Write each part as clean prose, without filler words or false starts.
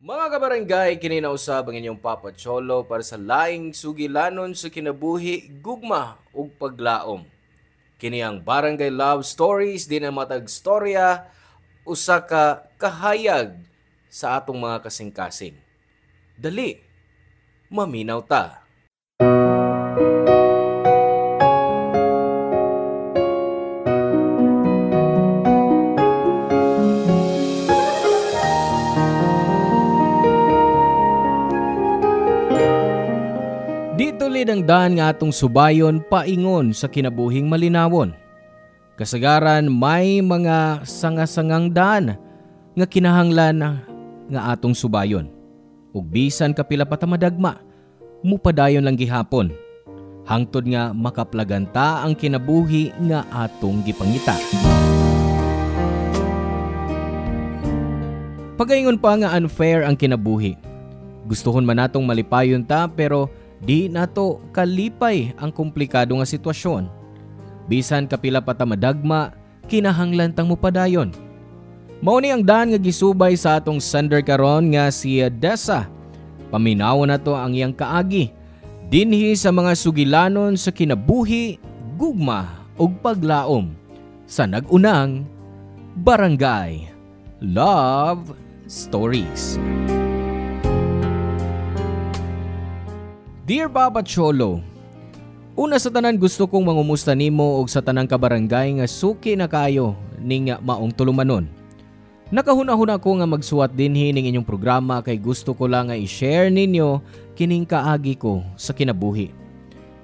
Mga kabarangay, kini na usab ang inyong Papa Cholo para sa laing sugilanon sa kinabuhi, gugma ug paglaom. Kini ang Barangay Love Stories, di na matag storya, usa ka kahayag sa atong mga kasing-kasing. Dali, maminaw ta. Dito ang daan nga atong subayon paingon sa kinabuhing malinawon. Kasagaran may mga sanga-sangang daan nga kinahanglan nga atong subayon. Ug bisan kapila pa ta madagma, mupadayon lang gihapon. Hangtod nga makaplaganta ang kinabuhi nga atong gipangita. Pagaingon pa nga unfair ang kinabuhi. Gustuhon man natong malipayon ta pero di nato kalipay ang komplikado nga sitwasyon. Bisan kapila pa ta madagma, kinahanglan tang mupadayon. Mao ni ang daan nga gisubay sa atong sender karon nga si Dessa. Paminawon nato ang iyang kaagi dinhi sa mga sugilanon sa kinabuhi, gugma ug paglaom sa nag-unang Barangay Love Stories. Dear Papa Cholo, una sa tanan gusto kong mangumusta nimo og sa tanang kabarangay nga suki na kayo ning maong tulumanon. Nakahuna-huna ko nga magsuwat dinhi ning inyong programa kay gusto ko lang nga i-share ninyo kining kaagi ko sa kinabuhi.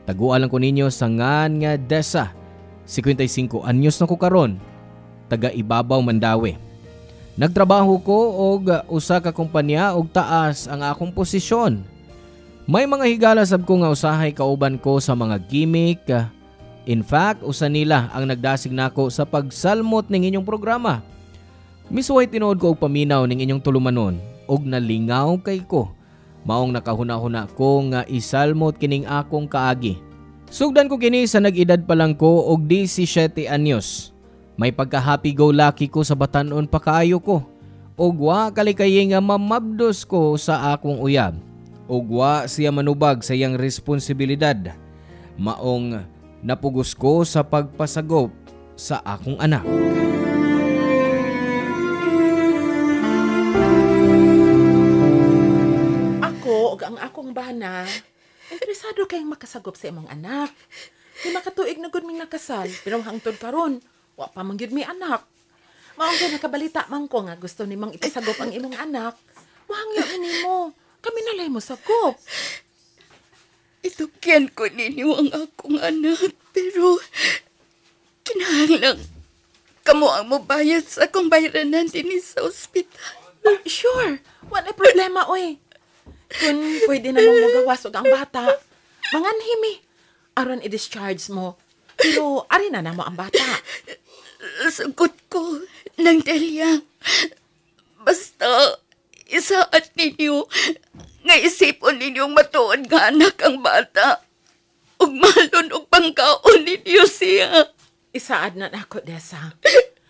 Taguan lang ko ninyo sa ngan nga Dessa. 55 anyos na ko karon, taga Ibabaw, Mandawi. Nagtrabaho ko og usa ka kumpanya og taas ang akong posisyon. May mga higala sab ko nga usahay kauban ko sa mga gimmick. In fact, usa nila ang nagdasig nako sa pagsalmot ning inyong programa. Misuway tinuod ko og paminaw ning inyong tulumanon og nalingaw kay ko. Maong nakahuna-huna ko nga isalmot kining akong kaagi. Sugdan ko kini sa nag-edad pa lang ko og 17 anyos. May pagka-happy-go-lucky ko sa batan-on pa kaayo ko. Og wa kalikayi nga mamabdos ko sa akong uyab. Ugwa siya manubag sa iyang responsibilidad. Maong napugos ko sa pagpasagop sa akong anak. Ako ug ang akong bana, interesado kayong makasagop sa imong anak. Di makatuig na gud ming nakasal, pero hangtod karon, wa pa man gyud mi anak. Maong kay nakabalita man ko nga gusto nimong ipasagop ang imong anak. Mahangyo nimo. Kami nalay mo sagop. Itukyan ko ninyo ang akong anak, pero kinahanglan kamo ang mobayad sa akong bayranan din sa ospital. Sure, wala problema, oy. Kung pwede na mong magawas og ang bata, manganhimi. Aron i-discharge mo. Pero ari na mo ang bata. Sugot ko ng Delia. Basta isaat ninyo nga isipon ninyong matuod nga anak ang bata. Ug malon og pangkaon ninyo siya. Isaad na ako, Dessa.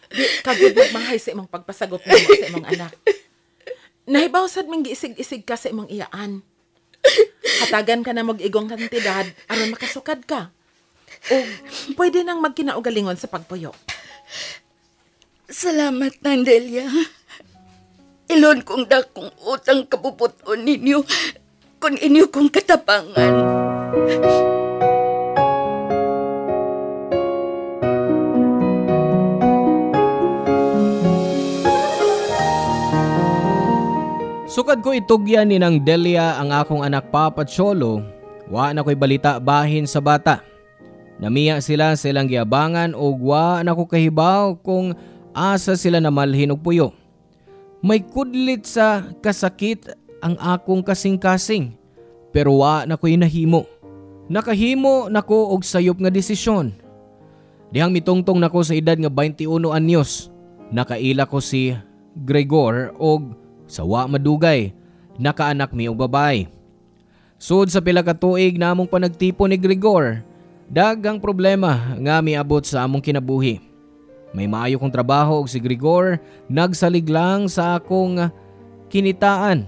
Di kagubog mahay sa imong pagpasagop mo sa imong anak. Nahibaw sad ming giisig-isig ka sa imong iyaan. Hatagan ka na mag-igong kantidad aron makasukad ka. O pwede nang magkinaugalingon sa pagpuyo. Salamat, Nandelia. Ilon kong dakong utang kapuputon ninyo kung inyo kong katapangan. Sukad ko itugyan ni nang Delia ang akong anak Papa Cholo, wa na ko'y balita bahin sa bata. Namiya sila sa ilang giabangan o wa na ko kahibaw kung asa sila namalhin og puyo. May kudlit sa kasakit ang akong kasing-kasing, pero wa na ko'y nahimo. Nakahimo nako og sayop nga desisyon. Dihang mitungtong nako sa edad nga 21 anyos, nakaila ko si Gregor og sa wa madugay, nakaanak mi og babay. Sud sa pila ka tuig namong panagtipon ni Gregor, dagang problema nga miabot sa among kinabuhi. May maayo kong trabaho og si Gregor nagsalig lang sa akong kinitaan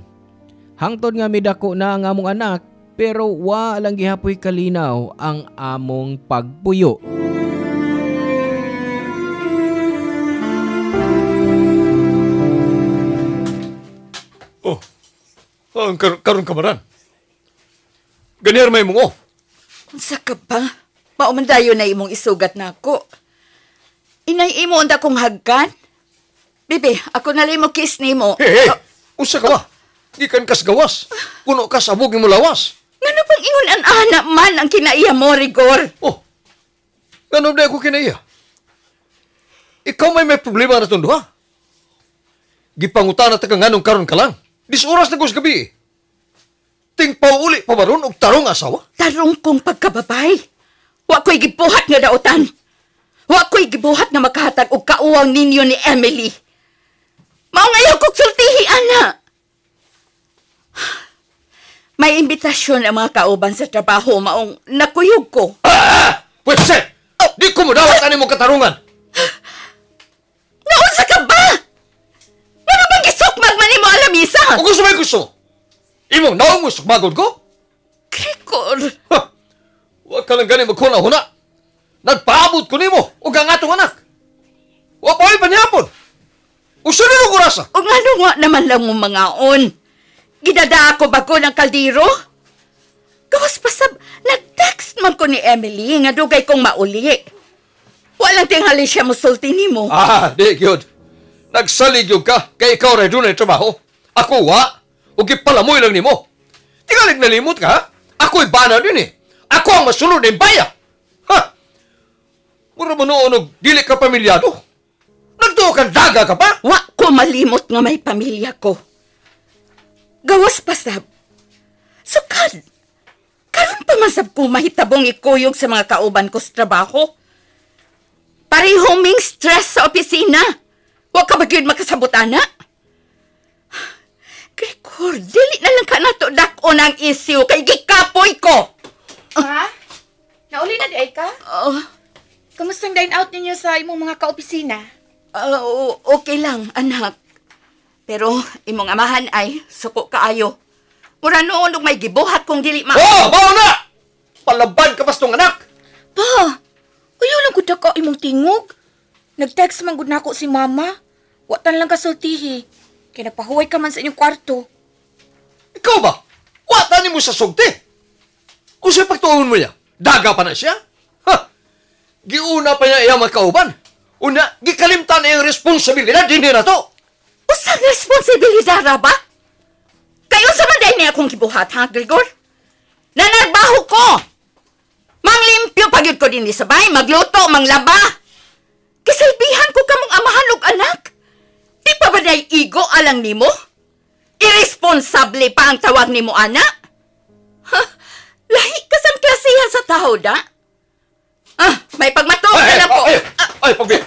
Hangtod nga midako na ang among anak pero wa lang gihapoy kalinaw ang among pagpuyo. Karon kamaran. Ganyan may mong off. Unsa ka ba? Maumandayo na imong isugat na ako. Inay imo unta kong hagkan? Bibi, ako na mo kiss nimo. Hey! Unsa ka ba? Gikan kas gawas. Puno ka sabog mo lawas. Ngano pang ingon an anak man ang kinaiya mo, Rigor? Oh, ganun na ako kinaiya. Ikaw may problema na itong duha. Gipangutan na taga nganong karon ka lang. 10 oras na kus gabi. Ting pauuli pa ba ron og tarong asawa? Tarong kong pagkababay. Wa ko'y gibuhat nga daotan. Wa ko'y gibuhat nga makahatag og kauwang ninyo ni Emily. Mao ngayon kong sultihi, ana. May imbitasyon ang mga kauban sa trabaho maong nakuyog ko. Pwese! Di ko mo dawat ani mong katarungan. Naunsa ka ba? Ano bang gisukmag man mo alamisa? Kung gusto may gusto. Imong naong mo sukmagod ko? Krikor. Huwag ka lang ganin magkuna-huna. Nagpaabot ko nimo ug ang atong anak. Wa pa panyapon. Usa na ko rasa. O nga nga naman lang mong mga on. Gidada ako ba ko ng kaldero? Gawas pasab, nag-text man ko ni Emily nga dugay kong mauli. Walang tinghali siya musulti nimo. Di gyud. Nagsalig yun ka kay ikaw rin doon ay trabaho. Ako wa. Ug ipalamoy lang nimo. Tingalig nalimot ka ha? Ako'y bana din eh. Ako ang masunod ng baya. Ha? Mura mo noon og dili ka pamilyado. Nagtuo kang daga ka pa? Wa ko malimot nga may pamilya ko. Gawas pasab. Sukad. Karon pa masab ko mahitabong ikuyog sa mga kauban ko sa trabaho. Parehong ming stress sa opisina. Wa ka ba gyud makasabot, ana? Gregor, dili na lang ka nato dak-on ang issue kay gikapoy ko. Ha? Nauli na di ay ka? Kamusta ang dine out ninyo sa imong mga kaopisina? Okay lang, anak. Pero imong amahan ay suko kaayo. Mura noon og may gibuhat kung dili ma... Mao na! Palaban ka bastong anak! Pa! Uyo lang gud ka imong tingog. Nag-text man gud nako si mama. Watan lang kasultihi. Kaya nagpahuway ka man sa inyong kwarto. Ikaw ba? Wata ni mo sa sugti. Kung siya pagtuon mo niya, daga pa na siya? Ha? Giuna pa niya iyang magkauban. Una, gikalimtan na yung responsibilidad, hindi na to. Usang responsibilidad ra ba? Kayo sa manday niya akong gibuhat, ha, Gregor? Nanarbaho ko! Manglimpyo pagyud ko din sa bay, magluto, manglaba. Kisalbihan ko kamong amahan og anak. Di pa ba na'y igo alang nimo? Irresponsable pa ang tawag nimo, ana? Ha? Lahi ka sa klasihan sa tao, da? May pagmatong ka lang ko. Pagbi.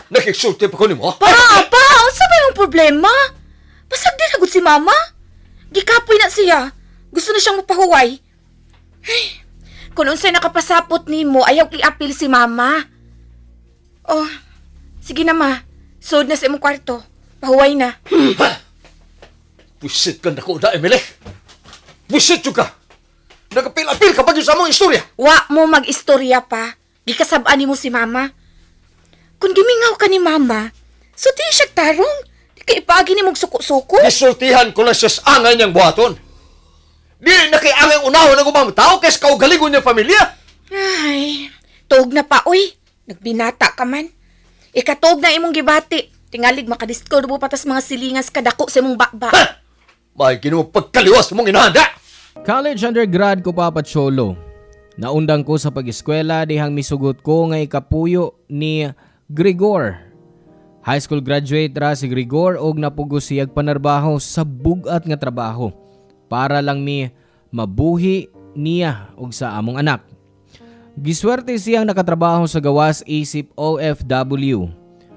Nakiksulti pa ko ni mo. Pa! Unsa ba yung problema? Pasag din agad si mama. Gikapoy na siya. Gusto na siyang mapahuway. Ay, kung unsay nakapasapot nimo, ayaw i-appeal si mama. Oh, sige na ma. Sud na sa imong kwarto. Pahuway na. Busit ka na ko da, Emily. Busit yun ka. Nagapil-apil ka pa dyan sa mong istorya. Wa mo mag-istorya pa. Gikasabaan mo si mama. Kung gimingaw ka ni mama, so di siya tarong. Di ka ipagi ni mong suko-suko. Isultihan ko lang siya sa angay niyang buhaton. Di na kay angay unaho ng umang tao kaysa kaugaligon niyang pamilya. Ay, tuog na pa, uy. Nagbinata ka man. Ikatuog na imong gibati. Tingalig makadiscover mo patas mga silingas kadako sa imong bakba. Ha! May ginumo pagkaliwas mong inahanda. College undergrad ko papacholo. Naundang ko sa pag-eskwela dihang misugot ko nga ikapuyo ni Gregor. High school graduate ra si Gregor og napugos siyag panarbaho sa bugat nga trabaho para lang mi mabuhi niya og sa among anak. Giswerte siyang nakatrabaho sa gawas isip OFW.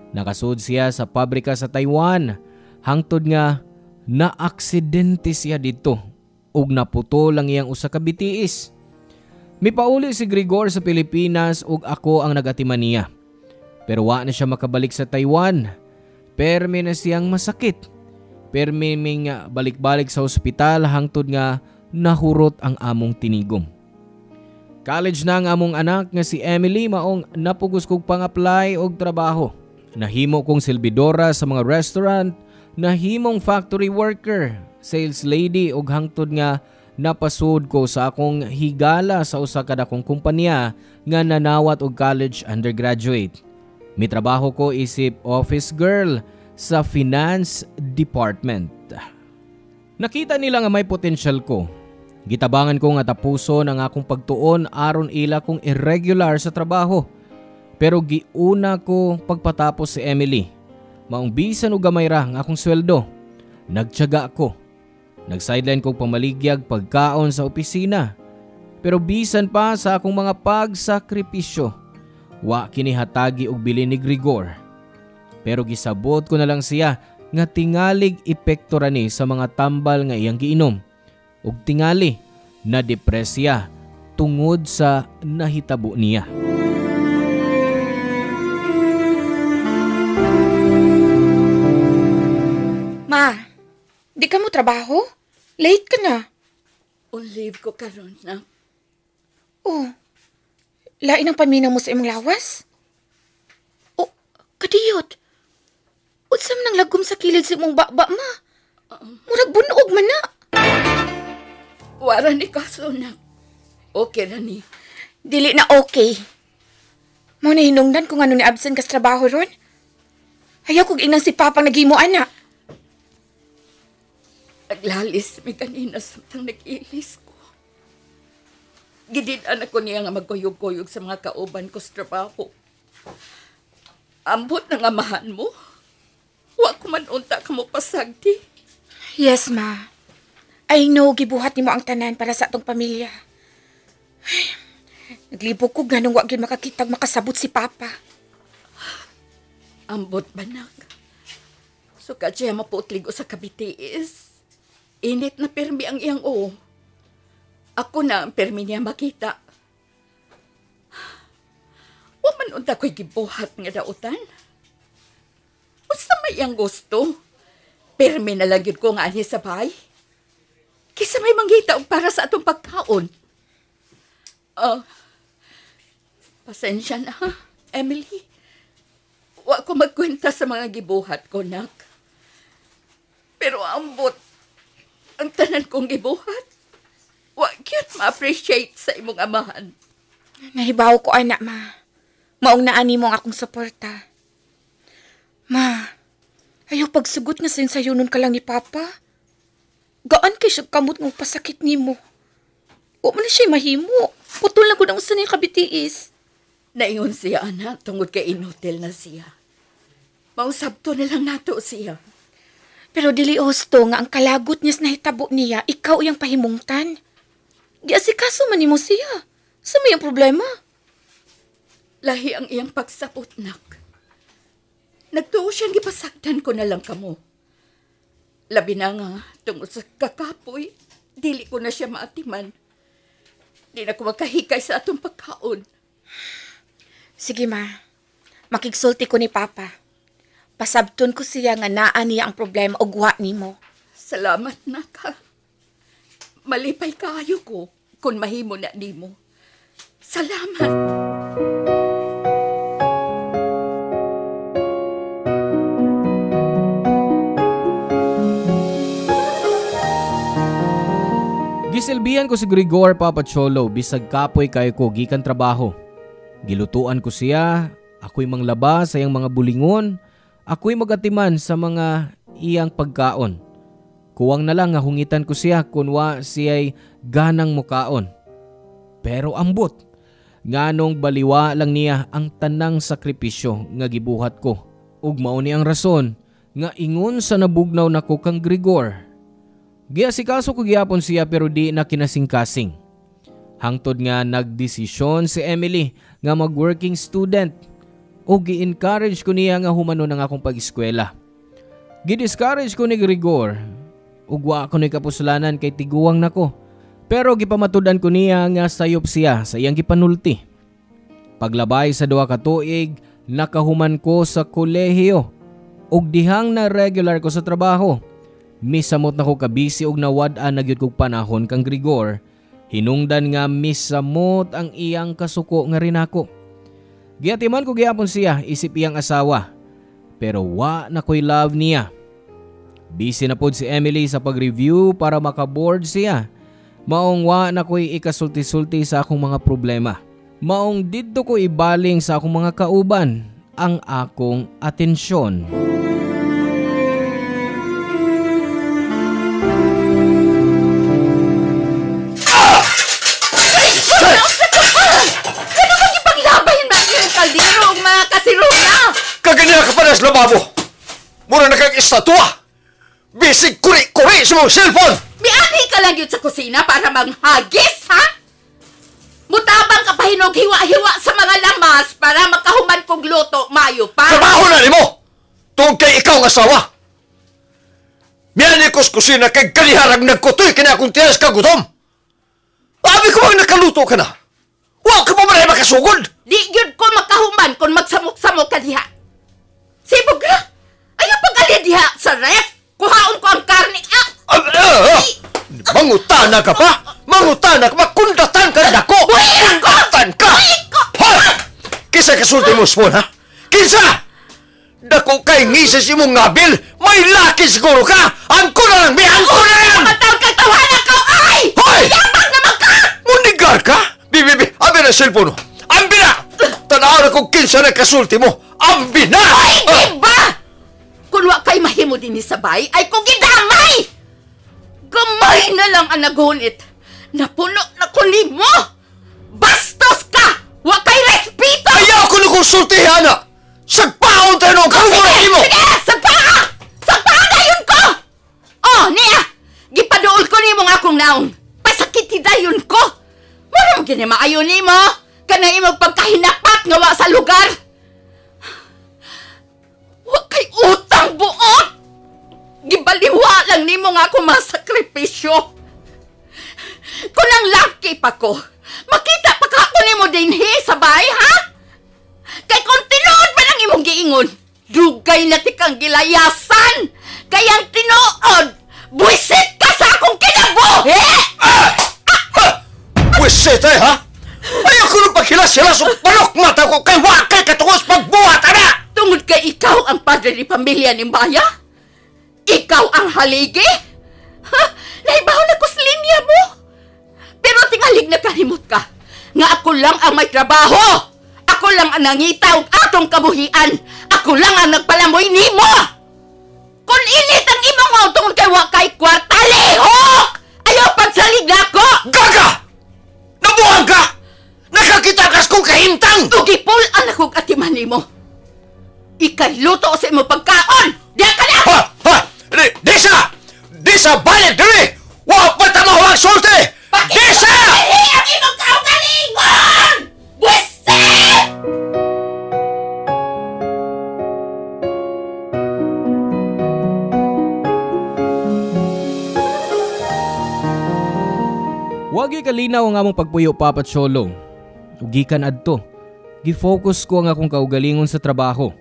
Nakasud siya sa pabrika sa Taiwan hangtod nga naaksidente siya dito ug naputo lang iyang usa ka bitiis. Mipauli si Gregor sa Pilipinas ug ako ang nagatiman niya. Pero wa na siya makabalik sa Taiwan. Permi na siyang masakit. Permiming balik-balik sa ospital hangtod nga nahurot ang among tinigom. College na ang among anak nga si Emily maong napugos kog pang-apply og trabaho. Nahimo kong silbidora sa mga restaurant, nahimong factory worker, sales lady og hangtod nga napasud ko sa akong higala sa usa ka dakong kumpanya nga nanawat og college undergraduate. Mitrabaho ko isip office girl sa finance department. Nakita nila nga may potential ko. Gitabangan ko nga tapuson ang akong pagtuon aron ila kong irregular sa trabaho. Pero giuna ko pagpatapos si Emily. Maong bisan og gamay ra ang akong sweldo. Nagtiyaga ako. Nag-sideline kong pamaligyag pagkaon sa opisina. Pero bisan pa sa akong mga pagsakripisyo, wa kinihatagi og bilin ni Grigor. Pero gisabot ko na lang siya nga tingalig epekto ra ni sa mga tambal nga iyang giinom. Ug tingali na depresya tungod sa nahitabo niya. Ma, di ka mo trabaho? Late ka na. On leave ko karon na. Oh, lain ang paminaw mo sa imong lawas? Oh, kadiyot. Utsam nang lagom sa kilid sa imong baba, ma. Murag bunog man na. Wala ni kaso na. Okay na ni. Dili na okay. Mo na hinungdan kung ano ni absent ka sa trabaho ron. Ayaw kong inang si Papang naghimo ana. Naglalis mi kanina samtang nag-ilis ko. Gididaan ako niya nga magkuyog-kuyog sa mga kauban ko sa trabaho. Ambot ng amahan mo. Wa ko man unta ka mo pasagdi. Yes, ma. I know gibuhat nimo ang tanan para sa atong pamilya. Ay, naglibog ko ganong wa gyud makakitag makasabot si Papa. Ambot banak. So kadya maputlig o sa kabitiis. Init na permi ang iyang o. Ako na ang permi niya makita. Wa man unta ko'y gibuhat nga dautan. Basta may iyang gusto. Permi na lang yun ko nga ani sa bahay. Kisa may manggita og para sa atong pagkaon. Pasensya na ha, Emily. Wa ko magkwenta sa mga gibuhat ko, nak. Pero ambot, ang tanan kong gibuhat, wa cute ma-appreciate sa imong amahan. Nahibaw ko, anak, ma. Maong naani mo ang akong suporta. Ma, ayaw pagsugot na sensayunon ka lang ni Papa. Gaan kay siya kamot ng pasakit ni mo. O man na siya mahimo. Putol na ko na usan yung kabitiis. Naingon siya, anak, tungod kay inutil na siya. Mausabto na lang nato siya. Pero dili husto nga ang kalagot niya sa nahitabo niya, ikaw iyang pahimungtan. Giasikaso man nimo siya. Sa may ang problema? Lahi ang iyang pagsapot, nak. Nagtuo siyang gipasagdan ko na lang kamo. Labi na nga, tungod sa kakapoy, dili ko na siya maatiman. Di na ko magkahikay sa atong pagkaon. Sige, ma. Makigsulti ko ni Papa. Pasabton ko siya nga naa niya ang problema o guha nimo. Salamat na ka. Malipay kayo ko kung mahimo na nimo. Salamat. Gisilbihan ko si Grigor Papacholo bisag kapoy kayo ko gikan trabaho. Gilutuan ko siya, ako'y manglaba sa iyang mga bulingon, ako'y magatiman sa mga iyang pagkaon. Kuwang na lang nga hungitan ko siya kunwa siya'y ganang mukaon. Pero ambot, nganong baliwa lang niya ang tanang sakripisyo nga gibuhat ko. Ug mao ni ang rason nga ingon sa nabugnaw nako kang Grigor. Giasikaso ko gyapon siya pero di na kinasing-kasing. Hangtod nga nagdesisyon si Emily nga mag-working student o gi-encourage ko niya nga humano ng akong pag-eskwela. Gi-discourage ko ni Grigor ug wa ko ni kapuslanan kay tiguwang nako. Pero gipamatudan ko niya nga sayop siya sa iyang gipanulti. Paglabay sa 2 ka tuig, nakahuman ko sa kolehiyo ug dihang na regular ko sa trabaho. Misamot na ko kabisi og nawad-an na gyud kog panahon kang Grigor. Hinungdan nga misamot ang iyang kasuko nga rin ako. Giatiman ko gyapon siya isip iyang asawa. Pero wa na ko'y love niya. Busy na pod si Emily sa pag-review para makaboard siya. Maong wa na ko'y ikasulti-sulti sa akong mga problema. Maong didto ko ibaling sa akong mga kauban ang akong atensyon. Kaldero ug mga kasiruna. Kaganyan ka pa na sa lababo. Mura na kang estatwa. Bisig kuri-kuri sa mong cellphone. Miani ka lang yun sa kusina para manghagis, ha? Mutabang ka pahinog hiwa-hiwa sa mga lamas para makahuman kong luto mayo pa. Trabaho na ni mo. Tungkol kay ikaw ang asawa. Miyani ko sa kusina kay kaliharag nagkutoy kina akong tiyas ka gutom. Abi ko ang nakaluto ka na. Wa ka pa maray makasugod. Di yun ko makahuman kung magsamok-samok ka diha. Sibog na! Ayaw pag-ali diha sa ref! Kuhaon ko ang karne! Mangutana ka pa! Mangutana ka pa! Kundatan ka dako! Kundatan ka! Ha! Kisa kasulti mo, Spoon, ha? Kinsa! Dako kay ngisis imong ngabil! May laki siguro ka! Angko na lang! May angko na lang! Matawag kang tawanan ko! Ay! Hoy! Yabang naman ka! Munigar ka? Bibi, abi na cellphone mo! Ambi na! Tanaw na kung kinsa na kasulti mo! Ambi na! Ay, diba? Kung wa kay mahimo din ni sabay, ay kung gidamay! Gamay na lang ang nagunit. Napuno na ko nimo! Bastos ka! Wa kay respeto! Ayaw ko na konsultihan na! Sagpaon tayo nung kahuray mo! Sige! Sagpa ka! Sagpa ka yun ko! Oh, niya! Gipaduol ko nimo nga akong naong. Pasakit hidayon ko! Mara mo ginimaayon nimo! Kanang imong pagkahinapat nga wa sa lugar! Wa kay utang buot! Gibaliwa lang nimo nga ako masakripisyo! Kung ang lucky pa ko, makita pa ka ako nimo dinhi sabay, ha? Kay kung tinuod pa lang imong giingon, dugay na tikang gilayasan! Kayang tinuod, buwisit ka sa akong kinabuhi! Buwisit ha? Ayaw ko nung paghilas-hilas o palok mata ko kay wakay katungos pagbuhat, ana! Tungod kay ikaw ang padre ni pamilya ni Maya? Ikaw ang haligi? Ha? Naibaw na ko sa linya mo? Pero tingalig na kalimot ka. Nga ako lang ang may trabaho. Ako lang ang nangitaw atong kabuhian. Ako lang ang nagpalamoy nimo. Kung init ang imong mo tungod kay wakay kwarta, lihok! Ayaw pagsalig na ako! Gaga! Nabuhang ka! Nakakita kas kong kahintang! Ugipul ang nakog atiman nimo. Ikay luto sa imong pagkaon! Diyan ka na! Ha! Ha! Disa! Disa balik diri! Wa pa tamawag sulti! Disa! Pakihi ang imong kaugalingon! Buwisit! Wagi kalinaw ang among pagpuyo papat solo. Ugikan adto. Gifocus ko ang akong kaugalingon sa trabaho.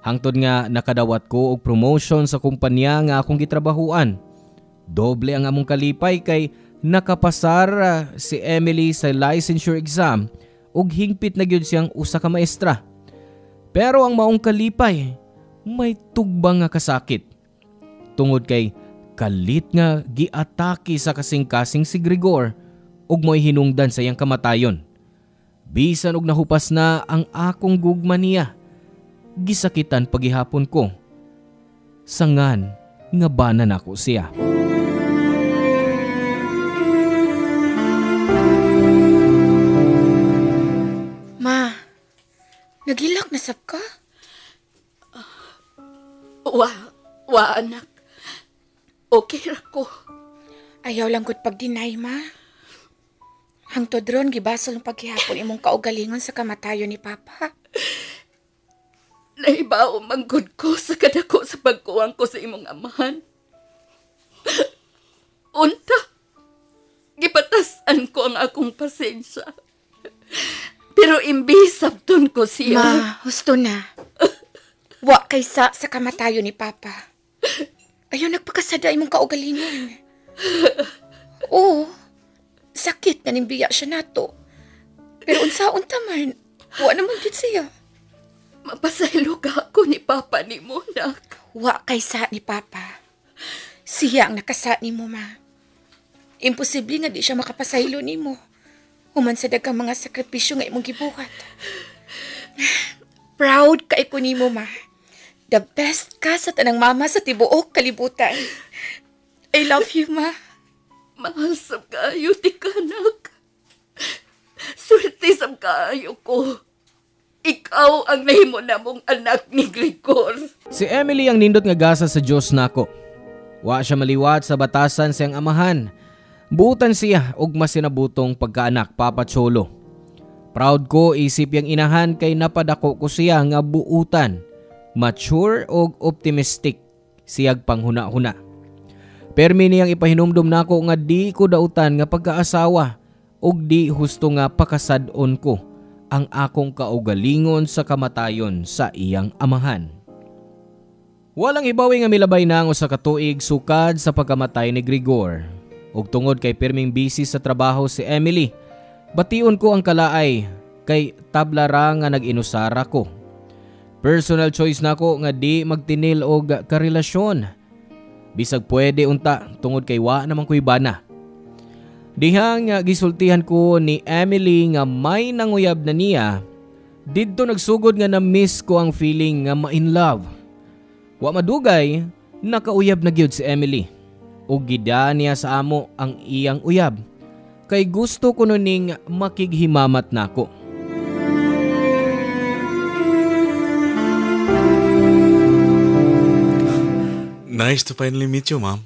Hangtod nga nakadawat ko og promotion sa kumpanya nga akong gitrabahuan. Doble ang among kalipay kay nakapasar si Emily sa licensure exam ug hingpit na gyud siyang usa ka maestra. Pero ang maong kalipay may tugbang nga kasakit. Tungod kay kalit nga giatake sa kasing-kasing si Grigor ug mo'y hinungdan sa iyang kamatayon. Bisan og nahupas na ang akong gugma niya, gisakitan pagihapon ko. Sangan nga banan ako siya. Ma, nagilak na sab ka? Wa anak. Okay ra ko. Ayaw lang gud pag-deny, ma. Hangtod ron gibasol ng paghihapon imong kaugalingon sa kamatayon ni Papa. Naibaw manggod ko sa kadako sa pagkuwang ko sa imong amahan. Unta, gipatasan ko ang akong pasensya. Pero imbis sabton ko siya. Ma, husto na. Wa kaysa sa kamatayon ni Papa. Ayaw nagpakasada imong kaugalingon. Oo, sakit nga nimbiya siya nato. Pero unsa-unta man, wa naman gid siya. Mapasaylo ka ako ni Papa ni mo, nak. Wa kay sa ni Papa. Siya ang nakasa ni mo, ma. Imposible nga di siya makapasaylo ni mo. Human sa daghang mga sakripisyo nga imong gibuhat. Proud kay ko nimo, ma. The best ka sa tanang mama sa tibuok kalibutan. I love you, ma. Mahal sa kayo, ti kanak. Swerte sa kayo ko. Ikaw ang nahimo na mong anak ni Grigor. Si Emily ang nindot nga gasa sa Diyos nako. Wa siya maliwat sa batasan siyang amahan. Buutan siya og masinabutong pagkaanak, Papa Cholo. Proud ko isip yang inahan kay napadako ko siya nga buutan. Mature og optimistic siyag panghuna-huna. Permi niyang ipahinumdum nako nga di ko dautan nga pagkaasawa og di husto nga pakasad-on ko ang akong kaugalingon sa kamatayon sa iyang amahan. Walang ibawi nga milabay na ang usa ka tuig sukad sa pagkamatay ni Grigor. Ug tungod kay perming busy sa trabaho si Emily, bation ko ang kalaay kay tabla ra nga nag-inusara ko. Personal choice nako nga di magtinil og karelasyon. Bisag pwede unta tungod kay wa naman ko'y bana. Dihang nga gisultihan ko ni Emily nga may nanguyab na niya, didto nagsugod nga na-miss ko ang feeling nga ma-in love. Wa madugay, nakauyab na gyud si Emily. Ug gida niya sa amo ang iyang uyab. Kay gusto ko nuning makighimamat nako. Nice to finally meet you, ma'am.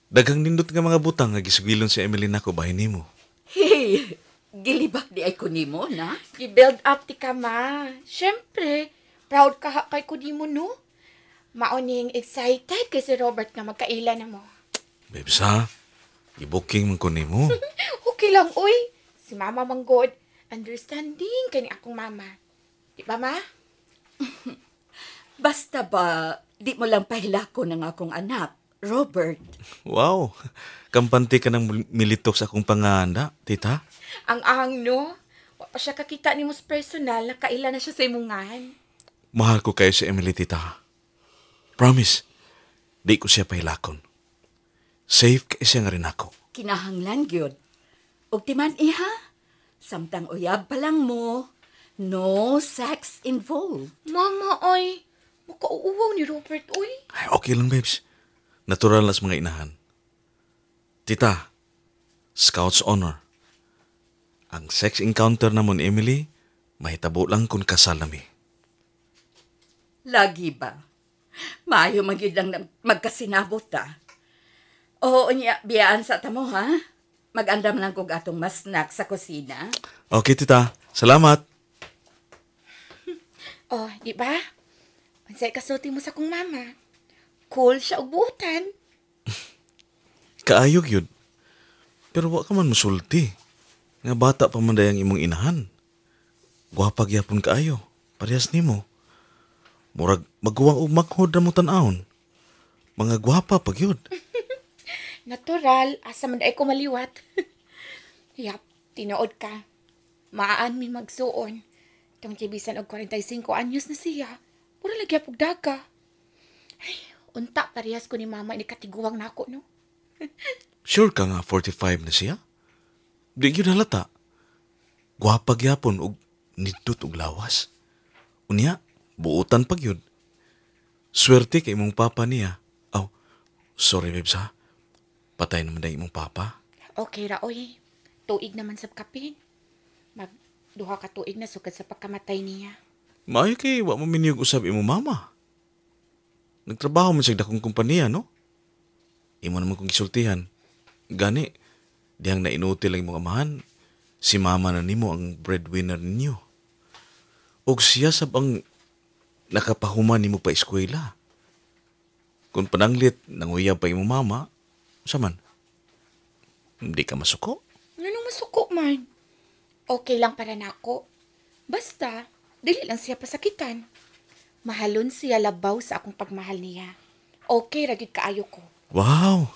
Daghang nindot nga mga butang nga gisugilon si Emily nako bahin nimo. Hey, gilibak di ay ko nimo, na? I-build up ti ka, ma. Siyempre, proud ka kay ko nimo, no? Mauning excited kay si Robert nga magkaila na mo. Babes ha, i-booking man ko nimo. Okay lang, uy. Si Mama Manggod, understanding kay ni akong mama. Di ba, ma? Basta ba, di mo lang pahilako ng akong anak, Robert. Wow, kampante ka ng militok sa akong panganda, tita. Ang ahang, no? Wa pa siya kakita ni mo sa personal, nakaila na siya sa imungan. Mahal ko kayo si Emily, tita. Promise, di ko siya pahilakon. Safe kayo siya nga rin ako. Kinahanglan gyud. Og timan iha, samtang uyab pa lang mo, no sex involved. Mama, oy. Makauuwaw ni Robert, uy. Ay, okay lang, babes. Natural las mga inahan. Tita, Scout's honor. Ang sex encounter namon Emily, mahitabo lang kung kasal nami. Lagi ba? Maayo magyud lang magkasinabot ta. Oo niya, biyaan sa tamo, ha? Mag-andam lang kog atong mas snack sa kusina. Okay, tita. Salamat. Oh, di ba? Mansay kasulti mo sa kong mama. Cool siya og buutan. Kaayog yun. Pero wa ka man musulti. Nga bata pa man dayang imong inahan. Gwapa gyapon kaayo. Parehas nimo. Murag magguwang og maghod ra mo tan-awon. Mga gwapa pag yun. Natural, asa man ay ko maliwat. Yap, tinuod ka. Maan mi magsuon. Tong tibisan og 45 anyos na siya. Pura lagi apog daga. Ay, unta parehas ko ni mama ni katiguwang nako, no? Sure ka nga 45 na siya? Di yun halata. Gwapa gyapon og nidot og lawas. Unya, buutan pag yun. Swerte kay imong papa niya. Oh, sorry babes ha. Patay naman dahil imong papa. Okay ra, oy. Tuig naman sa kapin. Magduha ka tuig na sukad sa pagkamatay niya. Maayo kay wa mo miniyog usab imong mama. Nagtrabaho man sa dakong kumpanya, no? Imo naman kong gisultihan. Gani, dihang nainuti lang imong amahan, si mama na nimo ang breadwinner ninyo. Og siya sab ang nakapahuman nimo pa eskwela. Kung pananglit, nanguyab pa imong mama, saman, hindi ka masuko? Anong masuko man? Okay lang para nako. Basta, dili lang siya pasakitan. Mahalon siya labaw sa akong pagmahal niya. okay ra gyud kaayo ko. Wow!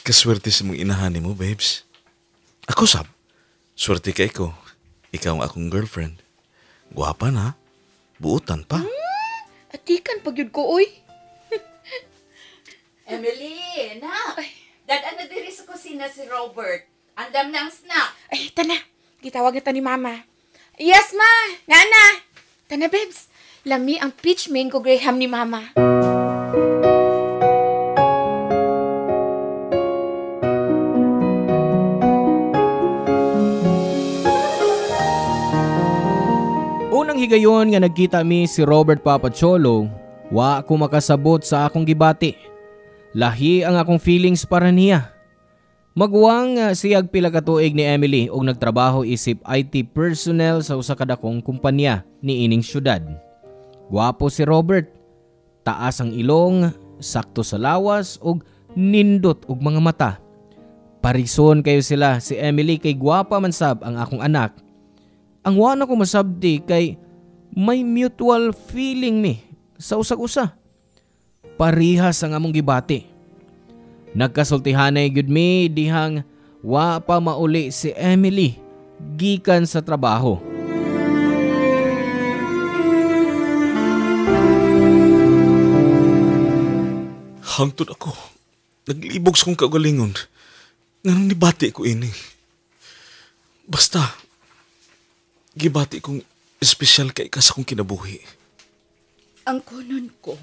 Kaswerte sa mong inahan mo, babes. Ako, sab. Swerte kay ko. Ikaw ang akong girlfriend. Guwapa na. Buutan pa. Atikan pag yun ko, uy. Emily, na. Dadaan na diri sa kusina si Robert. Andam na ang snack. Ay, tana. Gitawag na ta ni mama. Yes, ma! Nana! Tana, babes. Lami ang peach mango graham ni mama. Unang higayon nga nagkita mi si Robert Papacholo, wa ko makasabot sa akong gibati. Lahi ang akong feelings para niya. Magwang siyag pila ka tuig ni Emily og nagtrabaho isip IT personnel sa usa ka dakong kumpanya ni ining syudad. Gwapo si Robert, taas ang ilong, sakto sa lawas ug nindot og mga mata. Parison kayo sila, si Emily kay gwapa man sab ang akong anak. Ang wala ko masabdi kay may mutual feeling mi sa usag-usa. Parihas ang among gibati. Nagkasultihanay gyud mi dihang wa pa mauli si Emily gikan sa trabaho. Hangtod ako. Naglibog sa kong kaugalingon. Nganong nibati ko ini. Basta, gibati kong espesyal kay ka sa kong kinabuhi. Ang kunon ko,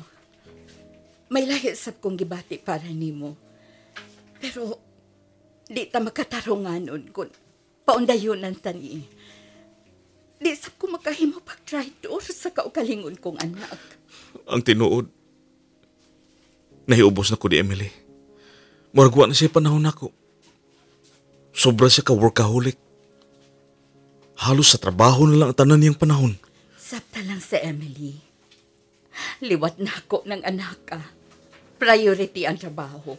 may lahi sab kong gibati para nimo. Pero, di ta makatarunganon kung paundayonan ta ni. Di sab ko makahimo pag-traitor sa kaugalingon kong anak. Ang tinuod, nahiubos na ko di Emily. Maragwa na siya panahon ako. Sobra siya ka-workaholic. Halos sa trabaho na lang ang tanan niyang panahon. Sabta lang sa Emily. Liwat na ako ng anak ka. Priority ang trabaho.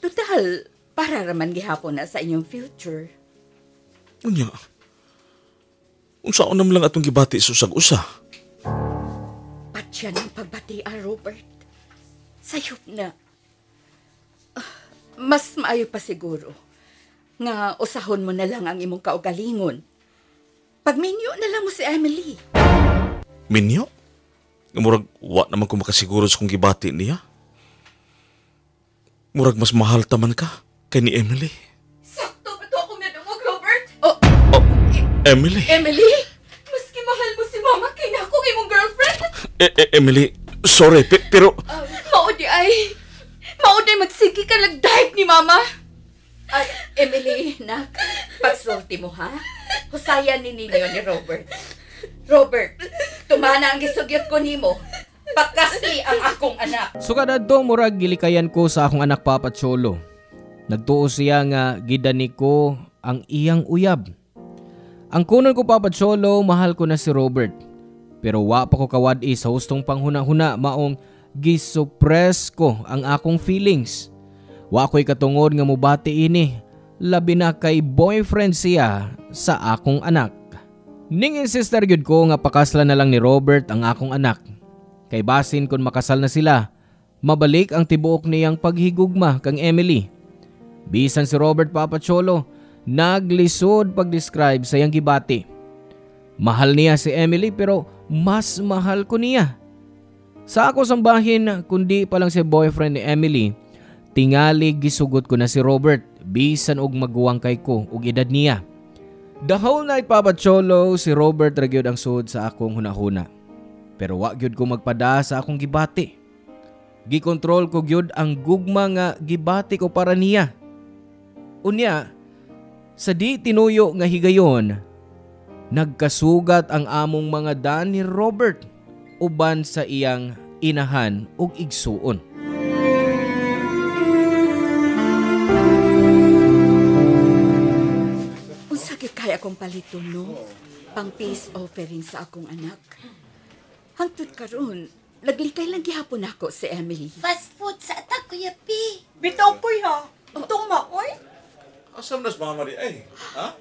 Total, para raman gihapon na sa inyong future. Unya, unsaon naman lang atong gibati sa usag-usa. Patya ng pagbati, Robert. Sayop na. Mas maayo pa siguro nga usahon mo na lang ang imong kaugalingon. Pagminyo na lang mo si Emily. Minyo? Murag, wa naman ko makasiguro sa kong gibati niya. Murag mas mahal taman ka kay ni Emily. Sakto ba to akong nadungog, Robert? Oh, Emily? Emily? Maski mahal mo si mama kay na akong imong girlfriend. Emily, sorry, pero... Maudi ay magsigi ka nagdahig ni mama. Ay, Emily, nak, pagsulti mo, ha? Husayan ni ninyo ni Robert. Robert, tumana ang gisugyot ko nimo. Pakasli ang akong anak. So kadadto murag gilikayan ko sa akong anak Papacholo. Nagtuo siya nga gidani ko ang iyang uyab. Ang kunon ko Papacholo, mahal ko na si Robert. Pero wa pa ko kawad-i sa hustong panghuna-huna maong gisuppress ko ang akong feelings. Wa ko'y katungod nga mubati ini, labi na kay boyfriend siya sa akong anak. Ning insister gyud ko nga pakaslan na lang ni Robert ang akong anak. Kay basin kung makasal na sila, mabalik ang tibuok niyang paghigugma kang Emily. Bisan si Robert Papacholo, naglisod pag-describe sa iyang gibati. Mahal niya si Emily pero mas mahal ko niya. Sa ako sambahin, kundi pa lang si boyfriend ni Emily, tingali gisugot ko na si Robert, bisan og maguwang kay ko og edad niya. The whole night Papacholo, si Robert ragyod ang sud sa akong hunahuna. Pero wa gyud ko magpada sa akong gibati. Gikontrol ko gyud ang gugma nga gibati ko para niya. Unya, sa di tinuyo nga higayon, nagkasugat ang among mga dan ni Robert uban sa iyang inahan ug igsuon. Unsa gyud kaya akong palito, no? Pang peace offering sa akong anak. Hangtod karon, naglikay lang gihapon ako si Emily. Fast food sa atak, Kuya P. Bitaw ko ha. Untong maoy. Asam nas mama di ay? Ha?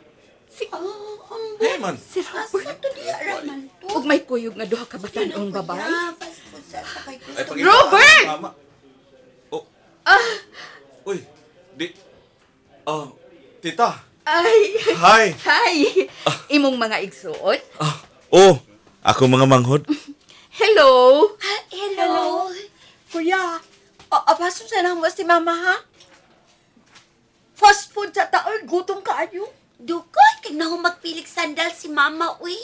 Hey, man. Si Robert. Asa to diya raman to? Ug may kuyog nga duha ka batan-ong babae. Ah, fast food sa atak kay Kuya. Ay, pag- Robert! Mama. Uy, tita. Ay, Hi. hi. Imong mga igsuon. Ako mga manghod. Hello. Hello. Kuya, apaso sa lang mo si mama ha? Fast food sa taon, gutom kaayo. Dukoy, kag na magpilik sandal si mama, uy.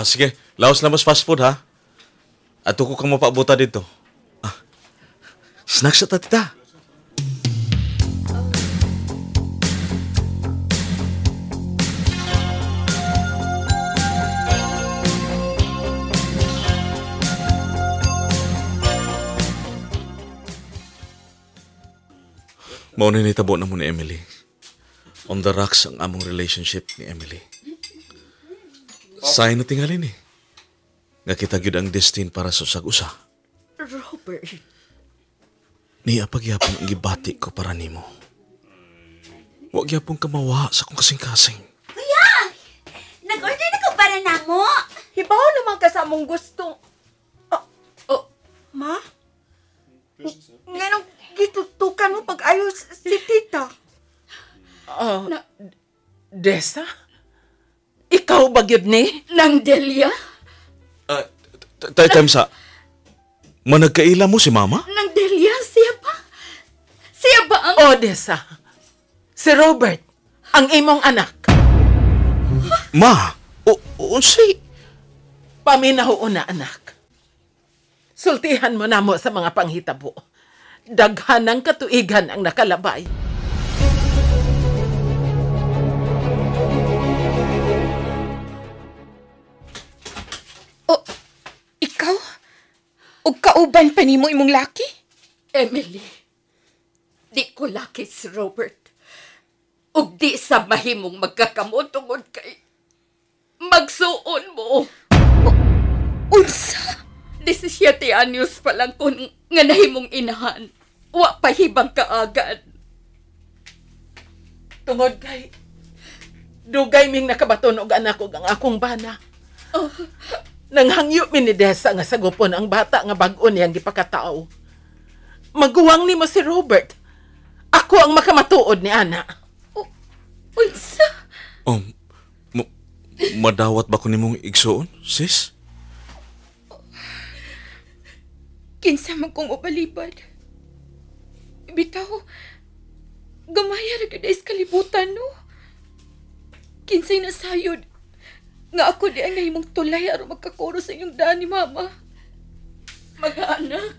Sige. Laos na mas fast food, ha? At ko kang mapaabuta dito. Snacks sa tita. Mauna ni tabo na mo ni Emily. On the rocks ang among relationship ni Emily. Sayang na tingalin eh. Nga kita gyud ang destin para sa usag-usa. Robert. Niya pagyapon ang gibati ko para nimo. Wa gyapon ka mawa sa kong kasing-kasing. Kuya, nag-order na ko para na mo. Hibaw naman ka sa mong gusto. Ma? Nganong gitutukan mo pag-ayos si tita? Desa? Ikaw ba yun ni? Nang Delia? Time sa... Managkaila mo si mama? Nang Delia? Siya ba? Siya ba ang... Desa. Si Robert, ang imong anak. Ma! Unsay? Paminaho na anak. Sultihan mo na mo sa mga panghitabo. Daghan ng katuigan ang nakalabay. Ikaw? O kauban pa nimo imong laki? Emily, di ko laki si Robert. Ug di sa mahimong magkakamot tungod kay magsuon mo. Unsa? 17 anyos pa lang ko nga nahimong inahan. Wa pa hibang kaagad. Tungod kay dugay ming nakabaton og anak og ang akong bana. Nanghangyo mi ni Desa nga sagupon ang bata nga bag-o niyang gipakatao. Maguwang nimo si Robert. Ako ang makamatuod ni ana. Unsa? Madawat ba ko nimong igsuon, sis? Kinsa man kong ubalibad. Bitaw, gamaya ra gid is kalibutan no. Kinsay nasayod nga ako di ang nahimong tulay aron magkakuro sa inyong dani, mama. Mag-anak,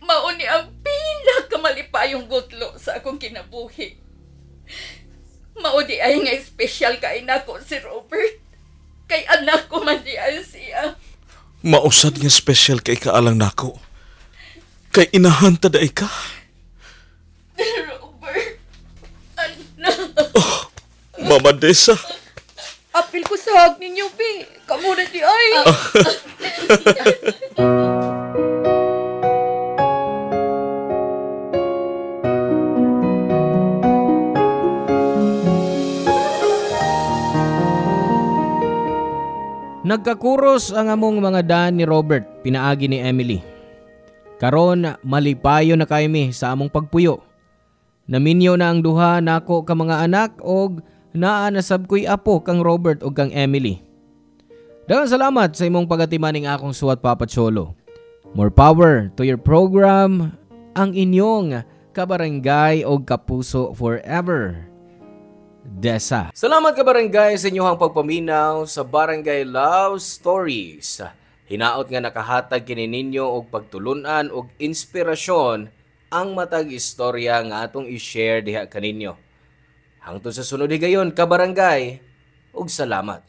mauni ang pinakamalipayong gutlo sa akong kinabuhi. Maudi ay nga espesyal kay nako si Robert. Kay anak ko man di ay siya. Mausad nga special kay kaalang nako. Kay inahanta daay ka. Robert, anak. Mama Desa. Apil ko sa hag ninyo, Bi. Kamu na di ay. Nagkakuros ang among mga daan ni Robert, pinaagi ni Emily. Karon malipayo na kami sa among pagpuyo. Naminyo na ang duha nako ka mga anak og naa nasab ko'y apo kang Robert o kang Emily. Daghang salamat sa imong pagatiman ning akong suwat, Papa Cholo. More power to your program, ang inyong kabarangay o kapuso forever. Desa. Salamat kabarangay sa inyong pagpaminaw sa Barangay Love Stories. Hinaot nga nakahatag kini ninyo og pagtulunan og inspirasyon ang matag istorya nga atong i-share diha kaninyo. Hangtod sa sunod higayon kabarangay, ug salamat.